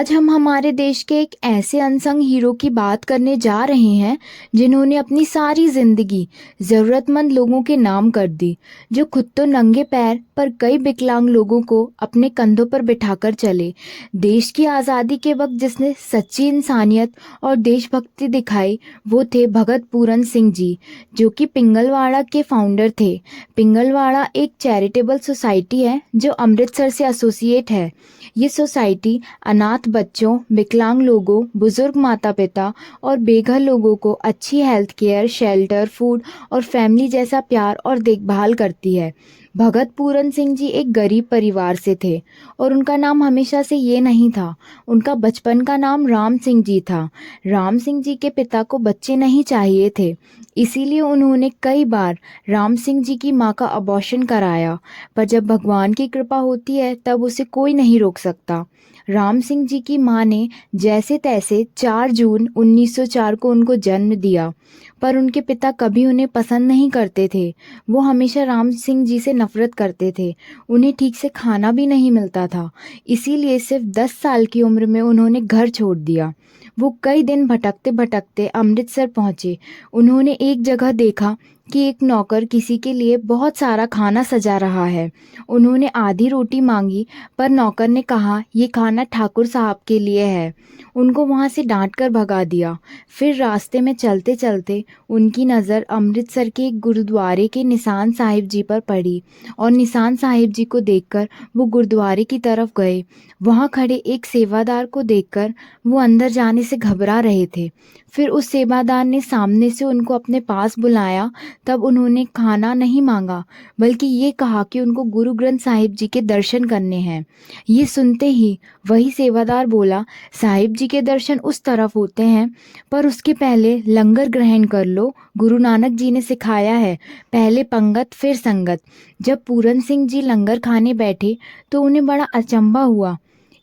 आज हम हमारे देश के एक ऐसे अनसंग हीरो की बात करने जा रहे हैं जिन्होंने अपनी सारी जिंदगी ज़रूरतमंद लोगों के नाम कर दी, जो खुद तो नंगे पैर पर कई विकलांग लोगों को अपने कंधों पर बिठाकर चले। देश की आज़ादी के वक्त जिसने सच्ची इंसानियत और देशभक्ति दिखाई वो थे भगत पूरन सिंह जी, जो कि पिंगलवाड़ा के फाउंडर थे। पिंगलवाड़ा एक चैरिटेबल सोसाइटी है जो अमृतसर से एसोसिएट है। ये सोसाइटी अनाथ बच्चों, विकलांग लोगों, बुजुर्ग माता पिता और बेघर लोगों को अच्छी हेल्थ केयर, शेल्टर, फूड और फैमिली जैसा प्यार और देखभाल करती है। भगत पूरन सिंह जी एक गरीब परिवार से थे और उनका नाम हमेशा से ये नहीं था। उनका बचपन का नाम राम सिंह जी था। राम सिंह जी के पिता को बच्चे नहीं चाहिए थे, इसीलिए उन्होंने कई बार राम सिंह जी की मां का अबॉर्शन कराया, पर जब भगवान की कृपा होती है तब उसे कोई नहीं रोक सकता। राम सिंह जी की मां ने जैसे तैसे 4 जून 1904 को उनको जन्म दिया, पर उनके पिता कभी उन्हें पसंद नहीं करते थे। वो हमेशा राम सिंह जी से नफरत करते थे। उन्हें ठीक से खाना भी नहीं मिलता था, इसीलिए सिर्फ 10 साल की उम्र में उन्होंने घर छोड़ दिया। वो कई दिन भटकते भटकते अमृतसर पहुंचे। उन्होंने एक जगह देखा कि एक नौकर किसी के लिए बहुत सारा खाना सजा रहा है। उन्होंने आधी रोटी मांगी, पर नौकर ने कहा ये खाना ठाकुर साहब के लिए है। उनको वहाँ से डांट कर भगा दिया। फिर रास्ते में चलते चलते उनकी नज़र अमृतसर के एक गुरुद्वारे के निशान साहिब जी पर पड़ी और निशान साहिब जी को देखकर वो गुरुद्वारे की तरफ गए। वहाँ खड़े एक सेवादार को देखकर वो अंदर जाने से घबरा रहे थे। फिर उस सेवादार ने सामने से उनको अपने पास बुलाया। तब उन्होंने खाना नहीं मांगा, बल्कि ये कहा कि उनको गुरु ग्रंथ साहिब जी के दर्शन करने हैं। ये सुनते ही वही सेवादार बोला, साहिब जी के दर्शन उस तरफ होते हैं, पर उसके पहले लंगर ग्रहण कर लो। गुरु नानक जी ने सिखाया है, पहले पंगत फिर संगत। जब पूरन सिंह जी लंगर खाने बैठे तो उन्हें बड़ा अचंभा हुआ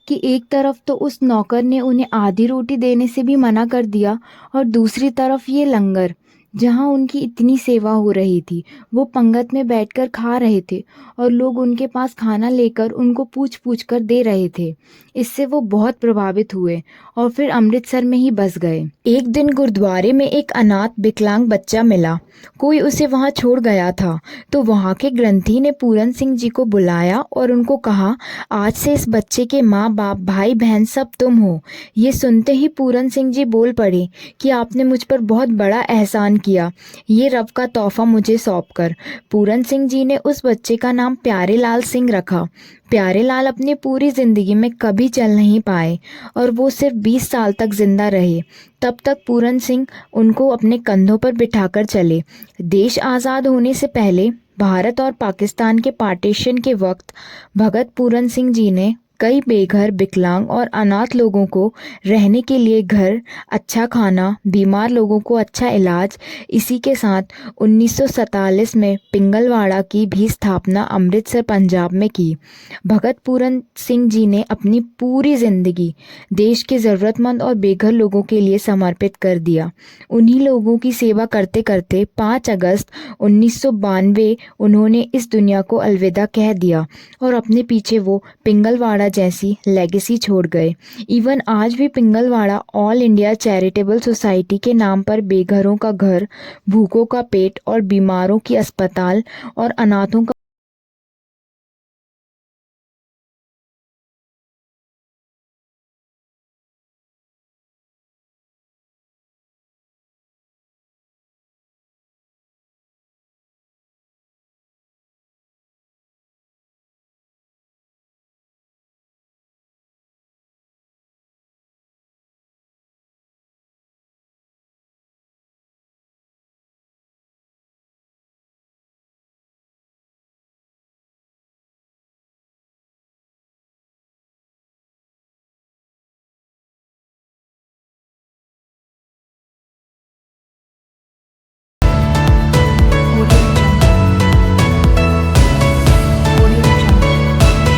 कि एक तरफ तो उस नौकर ने उन्हें आधी रोटी देने से भी मना कर दिया और दूसरी तरफ ये लंगर जहाँ उनकी इतनी सेवा हो रही थी। वो पंगत में बैठकर खा रहे थे और लोग उनके पास खाना लेकर उनको पूछ पूछ कर दे रहे थे। इससे वो बहुत प्रभावित हुए और फिर अमृतसर में ही बस गए। एक दिन गुरुद्वारे में एक अनाथ विकलांग बच्चा मिला। कोई उसे वहाँ छोड़ गया था, तो वहाँ के ग्रंथी ने पूरन सिंह जी को बुलाया और उनको कहा, आज से इस बच्चे के माँ बाप भाई बहन सब तुम हो। ये सुनते ही पूरन सिंह जी बोल पड़े कि आपने मुझ पर बहुत बड़ा एहसान किया, ये रब का तोहफा मुझे सौंपकर। पूरन सिंह जी ने उस बच्चे का नाम प्यारे लाल सिंह रखा। प्यारे लाल अपनी पूरी जिंदगी में कभी चल नहीं पाए और वो सिर्फ 20 साल तक जिंदा रहे। तब तक पूरन सिंह उनको अपने कंधों पर बिठाकर चले। देश आज़ाद होने से पहले भारत और पाकिस्तान के पार्टीशन के वक्त भगत पूरन सिंह जी ने कई बेघर, विकलांग और अनाथ लोगों को रहने के लिए घर, अच्छा खाना, बीमार लोगों को अच्छा इलाज, इसी के साथ 1947 में पिंगलवाड़ा की भी स्थापना अमृतसर पंजाब में की। भगत पूरन सिंह जी ने अपनी पूरी जिंदगी देश के ज़रूरतमंद और बेघर लोगों के लिए समर्पित कर दिया। उन्हीं लोगों की सेवा करते करते 5 अगस्त 1992 उन्होंने इस दुनिया को अलविदा कह दिया और अपने पीछे वो पिंगलवाड़ा जैसी लेगेसी छोड़ गए। इवन आज भी Pingalwara all India charitable society के नाम पर बेघरों का घर, भूखों का पेट और बीमारों की अस्पताल और अनाथों का